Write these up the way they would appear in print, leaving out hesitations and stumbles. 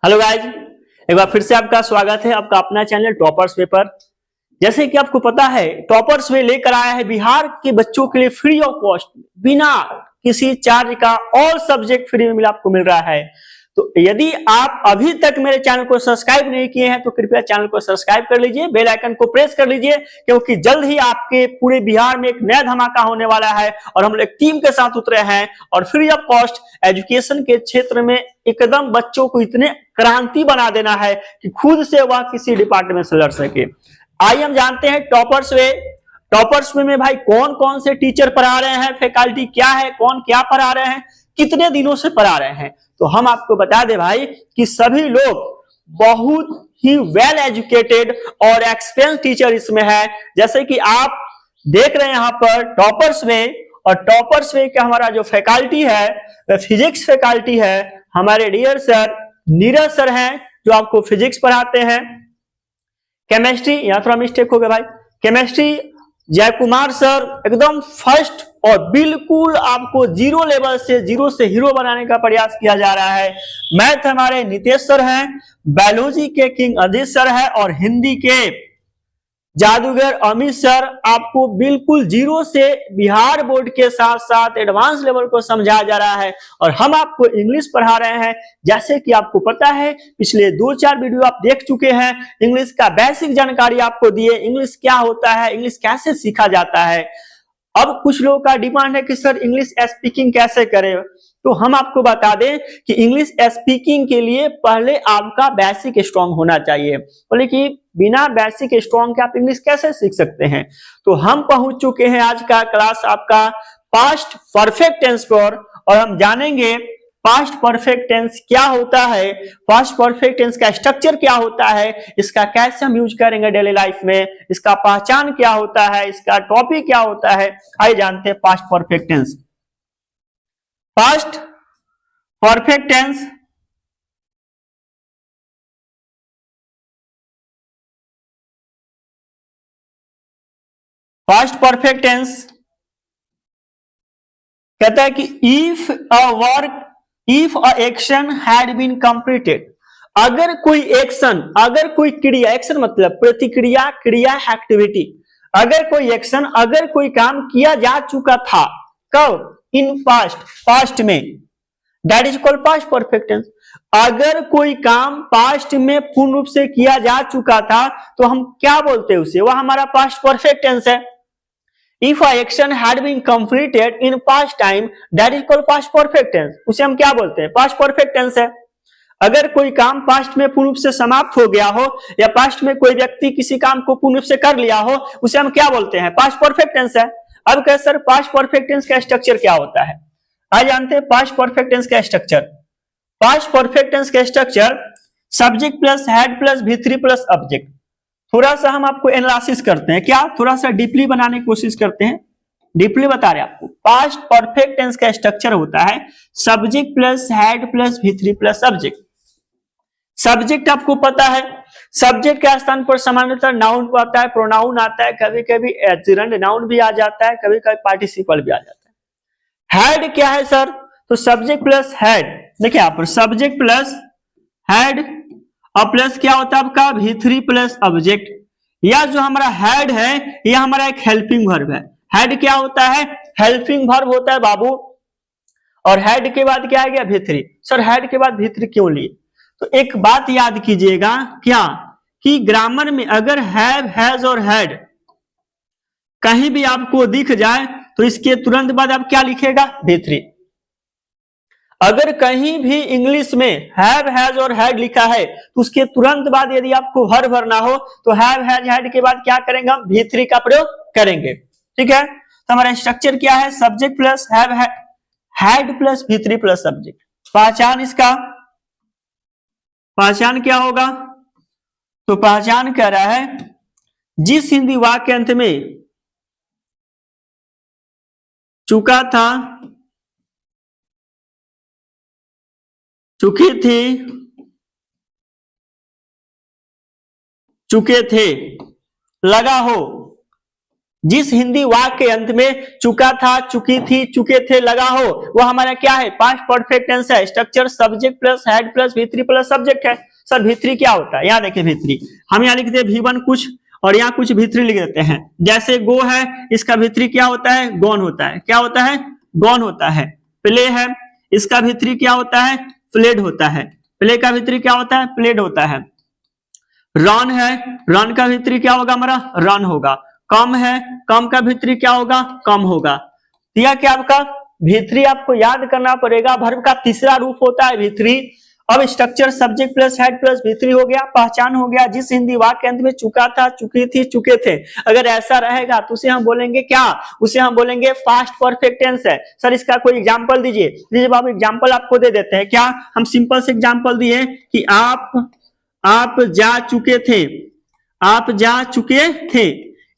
Hello guys, एक बार फिर से आपका स्वागत है आपका अपना चैनल टॉपर्स पेपर। जैसे कि आपको पता है, टॉपर्स में लेकर आया है बिहार के बच्चों के लिए फ्री ऑफ कॉस्ट, बिना किसी चार्ज का ऑल सब्जेक्ट फ्री में आपको मिल रहा है। तो यदि आप अभी तक मेरे चैनल को सब्सक्राइब नहीं किए हैं तो कृपया चैनल को सब्सक्राइब कर लीजिए, बेल आइकन को प्रेस कर लीजिए, क्योंकि जल्द ही आपके पूरे बिहार में एक नया धमाका होने वाला है और हम लोग टीम के साथ उतरे हैं और फ्री ऑफ कॉस्ट एजुकेशन के क्षेत्र में एकदम बच्चों को इतने क्रांति बना देना है कि खुद से वह किसी डिपार्टमेंट से लड़ सके। आइए हम जानते हैं टॉपर्स में भाई कौन कौन से टीचर पढ़ा रहे हैं, फैकल्टी क्या है, कौन क्या पढ़ा रहे हैं, कितने दिनों से पढ़ा रहे हैं। तो हम आपको बता दें भाई कि सभी लोग बहुत ही वेल एजुकेटेड और एक्सपीरियंस टीचर इसमें है। जैसे कि आप देख रहे हैं यहाँ पर टॉपर्स में, और टॉपर्स में का हमारा जो फैकल्टी है फिजिक्स फैकल्टी है, हमारे डियर सर नीरज सर हैं जो आपको फिजिक्स पढ़ाते हैं। केमिस्ट्री, यहाँ थोड़ा मिस्टेक हो गया भाई, केमिस्ट्री जयकुमार सर एकदम फर्स्ट और बिल्कुल आपको जीरो लेवल से जीरो से हीरो बनाने का प्रयास किया जा रहा है। मैथ हमारे नितेश सर हैं, बायोलॉजी के किंग अजीत सर है और हिंदी के जादूगर अमित सर आपको बिल्कुल जीरो से बिहार बोर्ड के साथ साथ एडवांस लेवल को समझाया जा रहा है। और हम आपको इंग्लिश पढ़ा रहे हैं। जैसे कि आपको पता है पिछले 2-4 वीडियो आप देख चुके हैं, इंग्लिश का बेसिक जानकारी आपको दिए, इंग्लिश क्या होता है, इंग्लिश कैसे सीखा जाता है। अब कुछ लोगों का डिमांड है कि सर इंग्लिश स्पीकिंग कैसे करें, तो हम आपको बता दें कि इंग्लिश स्पीकिंग के लिए पहले आपका बेसिक स्ट्रांग होना चाहिए। बोले कि बिना बेसिक स्ट्रांग के आप इंग्लिश कैसे सीख सकते हैं। तो हम पहुंच चुके हैं आज का क्लास आपका पास्ट परफेक्ट टेंस पर, और हम जानेंगे पास्ट परफेक्ट टेंस क्या होता है, पास्ट परफेक्ट टेंस का स्ट्रक्चर क्या होता है, इसका कैसे हम यूज करेंगे डेली लाइफ में, इसका पहचान क्या होता है, इसका टॉपिक क्या होता है। आइए जानते हैं past perfect tense. Past perfect tense कहता है कि if a action had been completed, अगर कोई एक्शन, अगर कोई क्रिया, एक्शन मतलब प्रतिक्रिया, क्रिया, एक्टिविटी, अगर कोई एक्शन, अगर कोई काम किया जा चुका था, कब? इन पास्ट में, that is called past perfect tense. अगर कोई काम पास्ट में पूर्ण रूप से किया जा चुका था तो हम क्या बोलते हैं उसे, वह हमारा पास्ट परफेक्ट टेंस है। If a action had been completed in past time, that is called past perfect tense. उसे हम क्या बोलते हैं? Past perfect tense है। अगर कोई काम पास्ट में पूर्ण रूप से समाप्त हो गया हो, या पास्ट में कोई व्यक्ति किसी काम को पूर्ण रूप से कर लिया हो, उसे हम क्या बोलते हैं? पास्ट परफेक्ट टेंस है। अब कह सर पास्ट परफेक्ट टेंस का स्ट्रक्चर क्या होता है? आज जानते हैं पास्ट परफेक्ट टेंस का स्ट्रक्चर। पास्ट परफेक्ट टेंस का structure subject plus head plus V3 plus object. थोड़ा सा हम आपको एनालिसिस करते हैं, क्या थोड़ा सा डीपली बनाने की कोशिश करते हैं, डीपली बता रहे हैं आपको। पास्ट परफेक्ट टेंस का स्ट्रक्चर होता है subject plus head plus V3 plus subject. Subject आपको पता है, सब्जेक्ट के स्थान पर सामान्यतः नाउन आता है, प्रोनाउन आता है, कभी कभी एडजेक्टिव नाउन भी आ जाता है, कभी कभी पार्टिसिपल भी आ जाता है। हेड क्या है सर? तो सब्जेक्ट प्लस हेड, देखिए यहाँ पर सब्जेक्ट प्लस हेड और प्लस क्या होता है आपका V3 प्लस ऑब्जेक्ट। या जो हमारा हेड है यह हमारा एक हेल्पिंग वर्ब है। हेड क्या होता है? हेल्पिंग वर्ब होता है बाबू। और हेड के बाद क्या आ गया? V3। सर हेड के बाद V3 क्यों लिए? तो एक बात याद कीजिएगा, क्या कि ग्रामर में अगर हैव, हैज और हैड कहीं भी आपको दिख जाए तो इसके तुरंत बाद आप क्या लिखेगा? V3। अगर कहीं भी इंग्लिश में हैव, हैज और हैड लिखा है तो उसके तुरंत बाद यदि आपको वर्ब भरना हो तो हैव, हैज, हैड के बाद क्या करेंगे? हम V3 का प्रयोग करेंगे। ठीक है, तो हमारा स्ट्रक्चर क्या है? Subject plus have, had plus V3 plus subject. पहचान इसका, पहचान क्या होगा? तो पहचान कह रहा है जिस हिंदी वाक्य अंत में चुका था, चुकी थी, चुके थे, लगा हो, जिस हिंदी वाक्य के अंत में चुका था, चुकी थी, चुके थे लगा हो वो हमारा क्या है? पास्ट परफेक्ट टेंस है। Structure subject plus head plus V3 plus subject है। सर V3 क्या होता है? यहाँ देखिए V3 हम यहाँ लिखते हैं V1 कुछ और यहाँ कुछ V3 लिख देते हैं। जैसे गो है, इसका V3 क्या होता है? गॉन होता है। क्या होता है? गॉन होता है। प्ले है, इसका V3 क्या होता है? प्लेड होता है। प्ले का V3 क्या होता है? प्लेड होता है। रन है, रन का V3 क्या होगा? हमारा रन होगा। कम है, कम का V3 क्या होगा? कम होगा। यह क्या आपका V3 आपको याद करना पड़ेगा। वर्ब का तीसरा रूप होता है V3। अब structure subject plus head plus V3 हो गया। पहचान हो गया, जिस हिंदी वाक्य अंत में चुका था, चुकी थी, चुके थे। अगर ऐसा रहेगा तो उसे हम बोलेंगे क्या? उसे हम बोलेंगे फास्ट परफेक्ट टेंस है। सर इसका कोई एग्जांपल दीजिए। दीजिए बाबू, एग्जांपल आपको दे देते हैं। क्या हम सिंपल से एग्जांपल दिए कि आप जा चुके थे, आप जा चुके थे।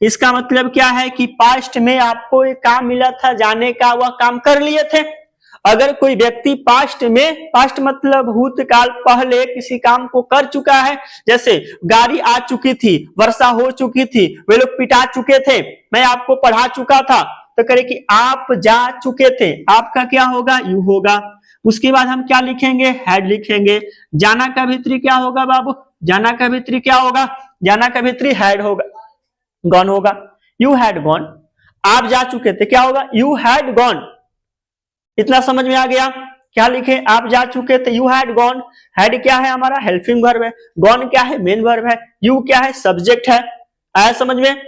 इसका मतलब क्या है कि पास्ट में आपको एक काम मिला था जाने का, वह काम कर लिए थे। अगर कोई व्यक्ति पास्ट में, पास्ट मतलब भूतकाल, पहले किसी काम को कर चुका है, जैसे गाड़ी आ चुकी थी, वर्षा हो चुकी थी, वे लोग पिटा चुके थे, मैं आपको पढ़ा चुका था, तो करे कि आप जा चुके थे। आपका क्या होगा? यू होगा। उसके बाद हम क्या लिखेंगे? हैड लिखेंगे। जाना का V3 क्या होगा बाबू? जाना का V3 क्या होगा? जाना का V3 हैड होगा, गॉन होगा। यू हैड गॉन, आप जा चुके थे, क्या होगा? You had gone. इतना समझ में आ गया? क्या लिखे? आप जा चुके थे, यू हैड गॉन। हैड क्या है? हमारा हेल्पिंग वर्ब है। गॉन क्या है? मेन वर्ब है। यू क्या है? सब्जेक्ट है। आया समझ में?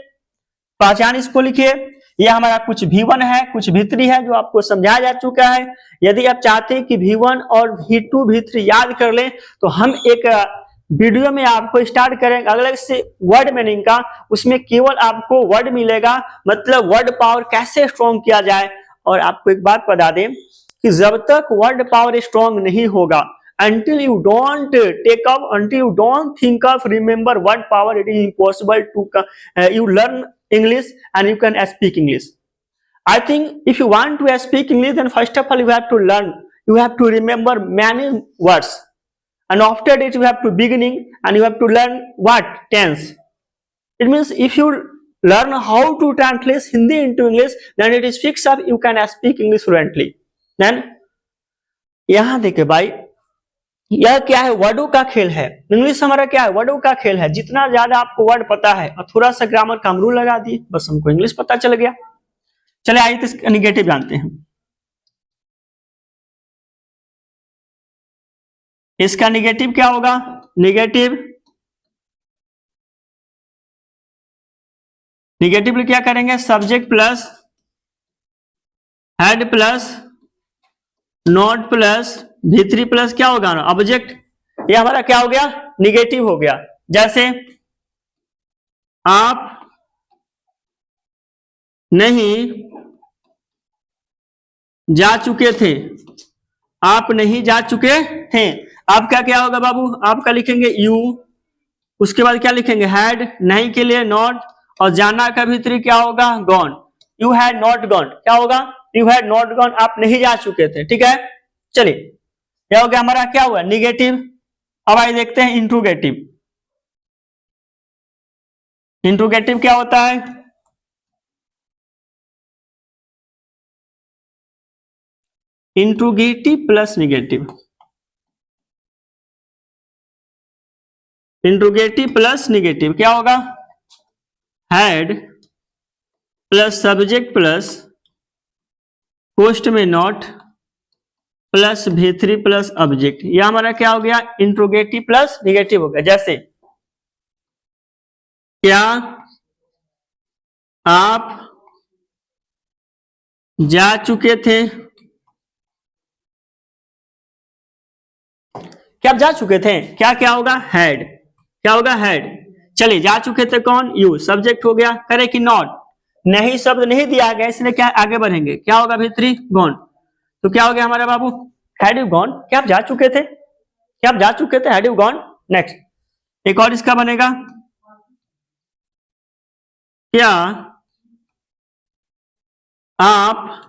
पहचान इसको लिखिए। यह हमारा कुछ V1 है, कुछ V3 है, जो आपको समझाया जा चुका है। यदि आप चाहते हैं कि V1 और V2 V3 याद कर लें तो हम एक वीडियो में आपको स्टार्ट करेंगे अलग से वर्ड मीनिंग का। उसमें केवल आपको वर्ड मिलेगा, मतलब वर्ड पावर कैसे स्ट्रॉन्ग किया जाए। और आपको एक बात बता दें कि जब तक वर्ड पावर स्ट्रॉन्ग नहीं होगा, until you don't take up, until you don't think of remember word power, it is impossible to you learn English and you can speak English. I think if you want to speak English, then first of all you have to learn, you have to remember many words, and after that you have to beginning and you have to learn what? Tense. It means if you learn how to translate Hindi into English, then it is fixed up, you can speak English fluently. Then यहाँ देखिए भाई, यह क्या है? वर्डों का खेल है। English हमारा क्या है? वर्डों का खेल है। जितना ज्यादा आपको वर्ड पता है और थोड़ा सा ग्रामर का हम रूल लगा दिए, बस हमको इंग्लिश पता चल गया। चले आइए इसका निगेटिव जानते हैं। इसका निगेटिव क्या होगा? निगेटिव क्या करेंगे? Subject plus head plus not plus V3 plus क्या होगा ना? ऑब्जेक्ट। ये हमारा क्या हो गया? निगेटिव हो गया। जैसे आप नहीं जा चुके थे, आप नहीं जा चुके थे। आपका क्या होगा बाबू? आपका लिखेंगे यू, उसके बाद क्या लिखेंगे? हैड, नहीं के लिए नॉट, और जाना का V3 क्या होगा? Gone. You had not gone, क्या होगा? यू हैड नॉट गॉन, आप नहीं जा चुके थे। ठीक है, चलिए क्या हो गया हमारा? क्या हुआ? निगेटिव। अब आइए देखते हैं इंट्रोगेटिव। इंट्रोगेटिव क्या होता है? Interrogative plus negative, interrogative plus negative क्या होगा? Had plus subject plus post में not plus V3 plus object. यह हमारा क्या हो गया? इंट्रोगेटिव प्लस निगेटिव हो गया। जैसे क्या आप जा चुके थे, क्या आप जा चुके थे? क्या क्या होगा? हैड। क्या होगा? हैड। चलिए जा चुके थे कौन? यू, सब्जेक्ट हो गया। करे कि नॉट, नहीं शब्द नहीं दिया गया इसलिए क्या आगे बढ़ेंगे? क्या होगा? V3 gone. तो क्या हो गया हमारा बाबू? हैड यू गॉन, क्या आप जा चुके थे? क्या आप जा चुके थे? Had you gone. नेक्स्ट एक और इसका बनेगा, क्या आप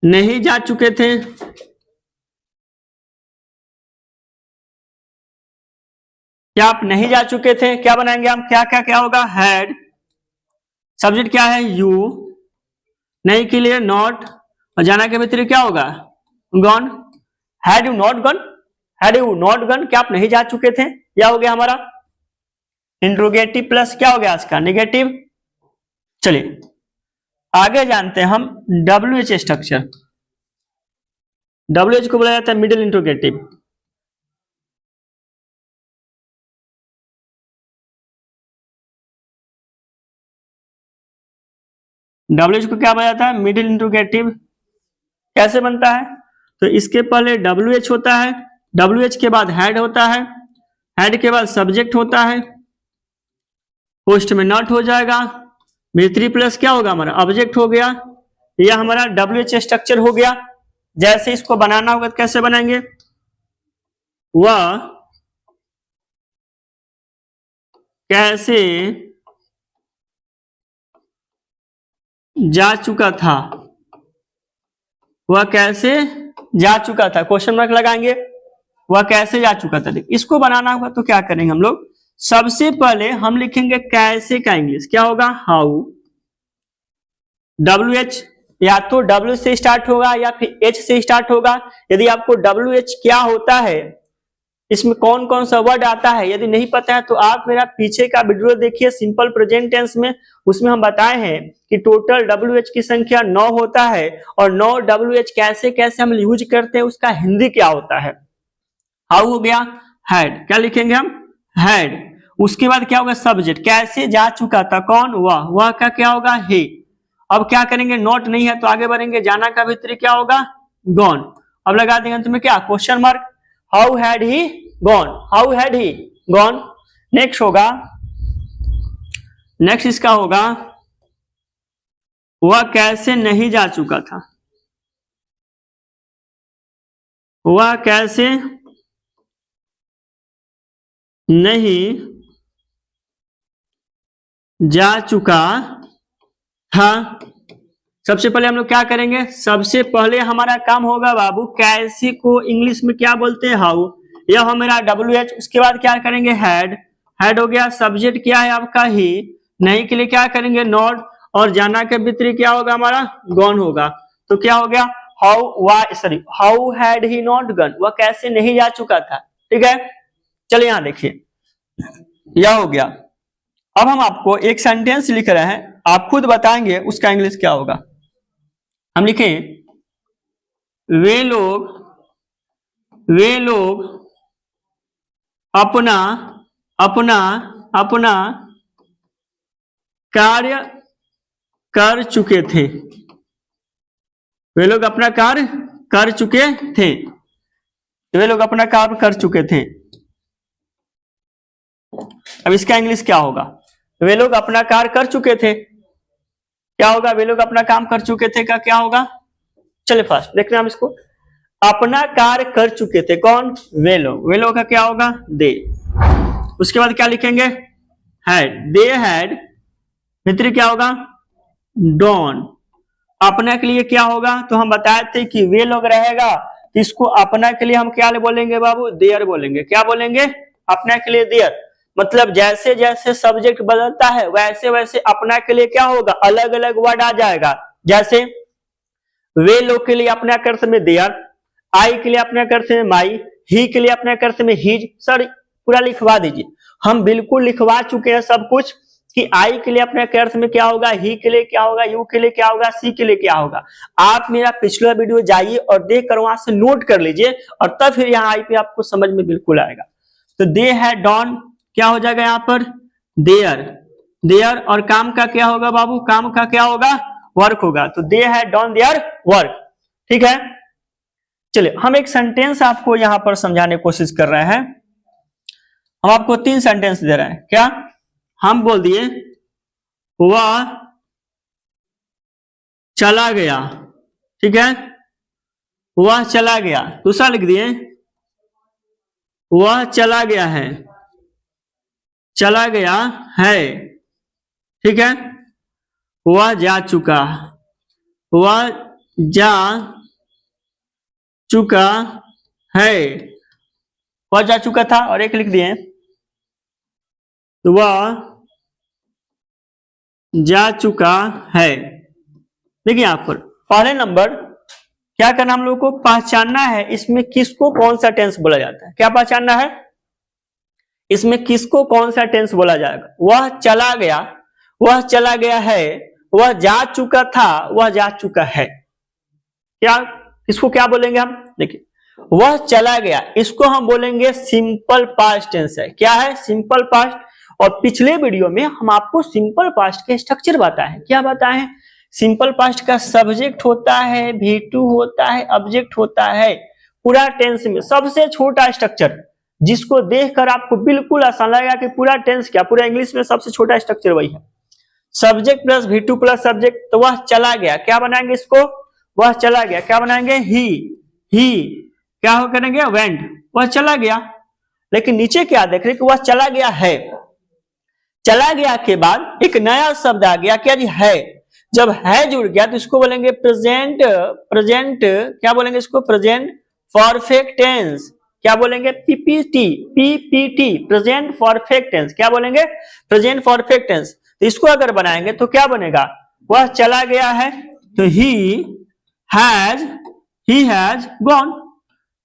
नहीं जा चुके थे? क्या आप नहीं जा चुके थे? क्या बनाएंगे हम? क्या क्या क्या होगा? हैड सब्जेक्ट क्या है यू, नहीं के लिए नॉट, और जाना के भीतर क्या होगा gone. Had you not gone, had you not gone, क्या आप नहीं जा चुके थे, क्या हो गया हमारा इंट्रोगेटिव प्लस क्या हो गया इसका नेगेटिव। चलिए आगे जानते हैं हम WH स्ट्रक्चर। WH को बोला जाता है मिडिल इंट्रोगेटिव। WH को क्या बोला जाता है मिडिल इंट्रोगेटिव। कैसे बनता है, तो इसके पहले WH होता है, WH के बाद हेड होता है, हेड के बाद सब्जेक्ट होता है, पोस्ट में नॉट हो जाएगा, मिलिट्री प्लस क्या होगा हमारा ऑब्जेक्ट हो गया। यह हमारा WH स्ट्रक्चर हो गया। जैसे इसको बनाना होगा तो कैसे बनाएंगे, वह कैसे जा चुका था, वह कैसे जा चुका था, क्वेश्चन मार्क लगाएंगे, वह कैसे जा चुका था। इसको बनाना होगा तो क्या करेंगे हम लोग, सबसे पहले हम लिखेंगे कैसे का इंग्लिश क्या होगा हाउ। WH या तो W से स्टार्ट होगा या फिर H से स्टार्ट होगा। यदि आपको WH क्या होता है, इसमें कौन कौन सा वर्ड आता है यदि नहीं पता है तो आप मेरा पीछे का वीडियो देखिए सिंपल प्रेजेंट टेंस में, उसमें हम बताए हैं कि टोटल WH की संख्या 9 होता है और 9 WH कैसे कैसे हम यूज करते हैं उसका हिंदी क्या होता है। हाउ हो गया हैड, क्या लिखेंगे हम हैड। उसके बाद क्या होगा सब्जेक्ट, कैसे जा चुका था कौन वह का क्या होगा he। अब क्या करेंगे नॉट नहीं है तो आगे बढ़ेंगे, जाना का भीतरी क्या होगा गॉन। अब लगा देंगे अंत में क्या question mark, how had he gone, how had he gone. Next होगा, नेक्स्ट इसका होगा वह कैसे नहीं जा चुका था, वह कैसे नहीं जा चुका था। सबसे पहले हम लोग क्या करेंगे, सबसे पहले हमारा काम होगा बाबू कैसे को इंग्लिश में क्या बोलते हैं हाउ, यह हो मेरा WH। उसके बाद क्या करेंगे हेड, हेड हो गया, सब्जेक्ट क्या है आपका ही, नहीं के लिए क्या करेंगे नॉट, और जाना के भीतरी क्या होगा हमारा गॉन होगा। तो क्या हो गया how had he not gonna, वह कैसे नहीं जा चुका था। ठीक है चलिए यहां देखिए यह हो गया। अब हम आपको एक सेंटेंस लिख रहे हैं, आप खुद बताएंगे उसका इंग्लिश क्या होगा। हम लिखें वे लोग अपना अपना अपना कार्य कर चुके थे, वे लोग अपना कार्य कर चुके थे, वे लोग अपना कार्य कर चुके थे। अब इसका इंग्लिश क्या होगा, वे लोग अपना कार्य कर चुके थे क्या होगा, वे लोग अपना काम कर चुके थे का क्या होगा। चलिए फर्स्ट देखते हैं हम इसको, अपना कार्य कर चुके थे कौन वे लोग, वे लोग का क्या होगा दे। उसके बाद क्या लिखेंगे हैड, दे हैड, मित्र क्या होगा डॉन। अपना के लिए क्या होगा, तो हम बताए थे कि वे लोग रहेगा, इसको अपना के लिए हम क्या बोलेंगे बाबू देयर बोलेंगे, क्या बोलेंगे अपना के लिए देयर। मतलब जैसे जैसे सब्जेक्ट बदलता है वैसे वैसे अपना के लिए क्या होगा अलग अलग वर्ड आ जाएगा। जैसे वे लोग के लिए अपना अर्थ में देयर, आई के लिए अपने अर्थ में माई, ही के लिए अपने अर्थ में हीज। सर पूरा लिखवा दीजिए, हम बिल्कुल लिखवा चुके हैं सब कुछ कि आई के लिए अपने अर्थ में क्या होगा, ही के लिए क्या होगा, यू के लिए क्या होगा, सी के लिए क्या होगा। आप मेरा पिछला वीडियो जाइए और देख कर वहां से नोट कर लीजिए और तब फिर यहाँ आई पे आपको समझ में बिल्कुल आएगा। तो दे है डॉन क्या हो जाएगा यहाँ पर देयर, देयर, और काम का क्या होगा बाबू, काम का क्या होगा वर्क होगा। तो दे है डॉन देयर वर्क। ठीक है चलिए हम एक सेंटेंस आपको यहां पर समझाने की कोशिश कर रहे हैं। हम आपको 3 सेंटेंस दे रहे हैं, क्या हम बोल दिए वह चला गया, ठीक है वह चला गया। दूसरा लिख दिए वह चला गया है, चला गया है, ठीक है वह जा चुका, वह जा चुका है, वह जा चुका था। और एक लिख दिए वह जा चुका है। देखिए यहां पर पहले नंबर क्या करना, हम लोग को पहचानना है इसमें किसको कौन सा टेंस बोला जाता है। क्या पहचानना है, इसमें किसको कौन सा टेंस बोला जाएगा। वह चला गया, वह चला गया है, वह जा चुका था, वह जा चुका है। क्या, इसको क्या बोलेंगे हम, देखिए वह चला गया, इसको हम बोलेंगे सिंपल पास्ट टेंस है। क्या है, सिंपल पास्ट। और पिछले वीडियो में हम आपको सिंपल पास्ट के स्ट्रक्चर बताए। क्या बताए, सिंपल पास्ट का सब्जेक्ट होता है, V2 होता है, ऑब्जेक्ट होता है। पूरा टेंस में सबसे छोटा स्ट्रक्चर जिसको देखकर आपको बिल्कुल आसान लगेगा कि पूरा टेंस क्या, पूरा इंग्लिश में सबसे छोटा स्ट्रक्चर वही है, subject plus V2 plus subject. तो वह चला गया, क्या बनाएंगे इसको, वह चला गया, क्या बनाएंगे, ही क्या हो करेंगे, वेंट, वह चला गया। लेकिन नीचे क्या देख रहे कि वह चला गया है। चला गया के बाद एक नया शब्द आ गया, क्या जी, है। जब है जुड़ गया तो इसको बोलेंगे प्रेजेंट, क्या बोलेंगे इसको, प्रेजेंट परफेक्ट टेंस। क्या बोलेंगे, पीपीटी, प्रेजेंट परफेक्ट टेंस। क्या बोलेंगे, प्रेजेंट परफेक्ट टेंस। तो इसको अगर बनाएंगे तो क्या बनेगा, वह चला गया है तो ही हैज गॉन।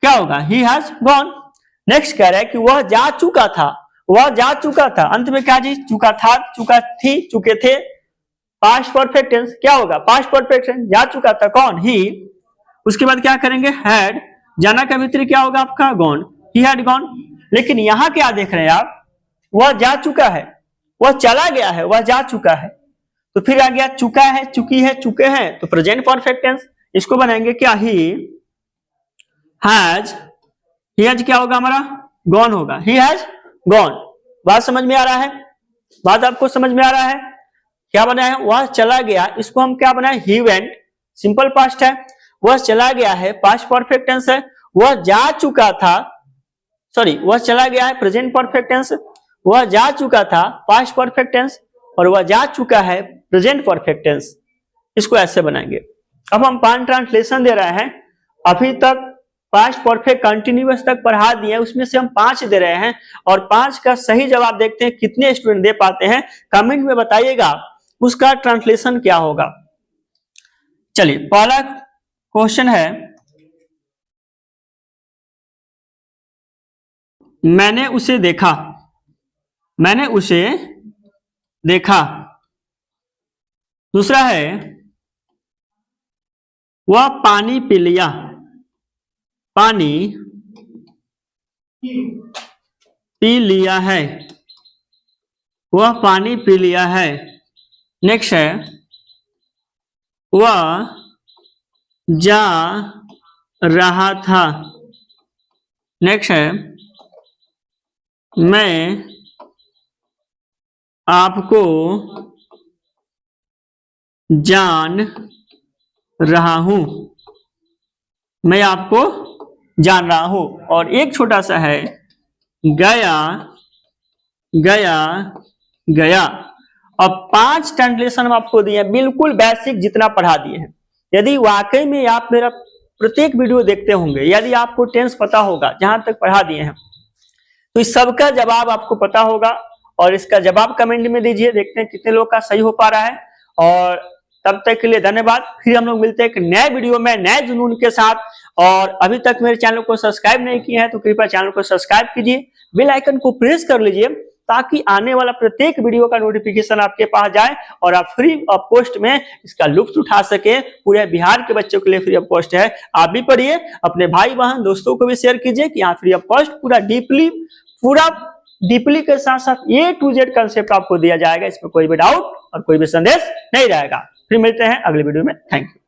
क्या होगा, ही हैज गॉन। नेक्स्ट कह रहा है कि वह जा चुका था, वह जा चुका था, अंत में क्या जी, चुका था, चुका थी, चुके थे, पास्ट परफेक्ट टेंस। क्या होगा, पास्ट परफेक्ट टेंस, जा चुका था कौन, ही। उसके बाद क्या करेंगे, हैड, जाना का भीतरी क्या होगा आपका, गॉन, ही हैड गॉन। लेकिन यहां क्या देख रहे हैं आप, वह जा चुका है, वह चला गया है, वह जा चुका है। तो फिर आ गया चुका है, चुकी है, चुके हैं, तो प्रेजेंट परफेक्ट टेंस। इसको बनाएंगे क्या, ही हैज क्या होगा हमारा, गॉन होगा, ही हैज गॉन। बात समझ में आ रहा है, बात आपको समझ में आ रहा है। क्या बनाया है, वह चला गया, इसको हम क्या बनाए, ही वेंट, सिंपल पास्ट है। वह चला गया है, पास्ट परफेक्ट टेंस है। वह जा चुका था, सॉरी, वह चला गया है, प्रेजेंट परफेक्ट टेंस। वह जा चुका था, पास्ट परफेक्ट टेंस। और वह जा चुका है, प्रेजेंट परफेक्ट टेंस। इसको ऐसे बनाएंगे। अब हम पांच ट्रांसलेशन दे रहे हैं, अभी तक पास्ट परफेक्ट कंटिन्यूअस तक पढ़ा दिए, उसमें से हम 5 दे रहे हैं और 5 का सही जवाब देखते हैं कितने स्टूडेंट दे पाते हैं। कमेंट में बताइएगा उसका ट्रांसलेशन क्या होगा। चलिए पहला क्वेश्चन है, मैंने उसे देखा, मैंने उसे देखा। दूसरा है, वह पानी पी लिया, पानी पी लिया है, वह पानी पी लिया है। नेक्स्ट है, वह जा रहा था। नेक्स्ट है, मैं आपको जान रहा हूं, मैं आपको जान रहा हूं। और एक छोटा सा है, गया गया गया। अब 5 ट्रांसलेशन हम आपको दिए, बिल्कुल बेसिक जितना पढ़ा दिए हैं। यदि वाकई में आप मेरा प्रत्येक वीडियो देखते होंगे, यदि आपको टेंस पता होगा जहां तक पढ़ा दिए हैं, तो इस सबका जवाब आपको पता होगा। और इसका जवाब कमेंट में दीजिए, देखते हैं कितने लोग का सही हो पा रहा है। और तब तक के लिए धन्यवाद। फिर हम लोग मिलते हैं एक नए वीडियो में नए जुनून के साथ। और अभी तक मेरे चैनल को सब्सक्राइब नहीं किया है तो कृपया चैनल को सब्सक्राइब कीजिए, बेल आइकन को प्रेस कर लीजिए ताकि आने वाला प्रत्येक वीडियो का नोटिफिकेशन आपके पास जाए और आप फ्री ऑफ कॉस्ट में इसका लुत्फ उठा सके। पूरे बिहार के बच्चों के लिए फ्री ऑफ कॉस्ट है, आप भी पढ़िए, अपने भाई बहन दोस्तों को भी शेयर कीजिए कि यहाँ फ्री ऑफ कॉस्ट पूरा डीपली के साथ साथ A to Z कंसेप्ट आपको दिया जाएगा। इसमें कोई भी डाउट और कोई भी संदेश नहीं रहेगा। फिर मिलते हैं अगले वीडियो में। Thank you.